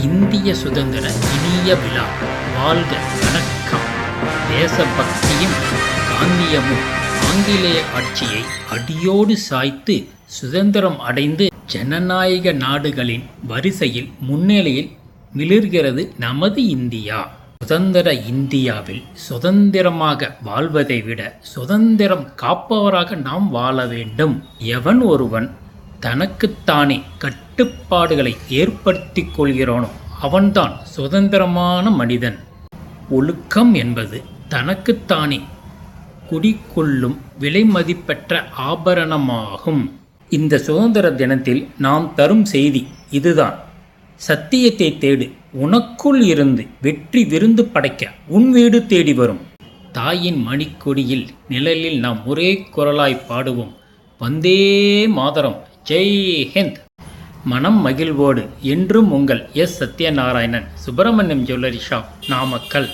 இந்திய சுதந்திர இனிய விழா. வாழ்க வணக்கம். தேசபக்தியும் காந்தியமும் ஆங்கிலேய ஆட்சியை அடியோடு சாய்த்து சுதந்திரம் அடைந்து ஜனநாயக நாடுகளின் வரிசையில் முன்னிலையில் மிளிர்கிறது நமது இந்தியா. சுதந்திர இந்தியாவில் சுதந்திரமாக வாழ்வதை விட சுதந்திரம் காப்பவராக நாம் வாழ வேண்டும். எவன் ஒருவன் தனக்குத்தானே கட்டுப்பாடுகளை ஏற்படுத்திக் கொள்கிறானோ அவன்தான் சுதந்திரமான மனிதன். ஒழுக்கம் என்பது தனக்குத்தானே குடிக்கொள்ளும் விலைமதிப்பற்ற ஆபரணமாகும். இந்த சுதந்திர தினத்தில் நாம் தரும் செய்தி இதுதான். சத்தியத்தை தேடு, உனக்குள் இருந்து வெற்றி விருந்து படைக்க உன் வீடு தேடி வரும். தாயின் மணிக்கொடியில் நிழலில் நாம் ஒரே குரலாய் பாடுவோம், வந்தே மாதரம், ஜெய் ஹிந்த். மனம் மகிழ்வோடு என்றும் உங்கள் S. Sathyanarayanan, Subramaniam jewellery shop, Namakkal.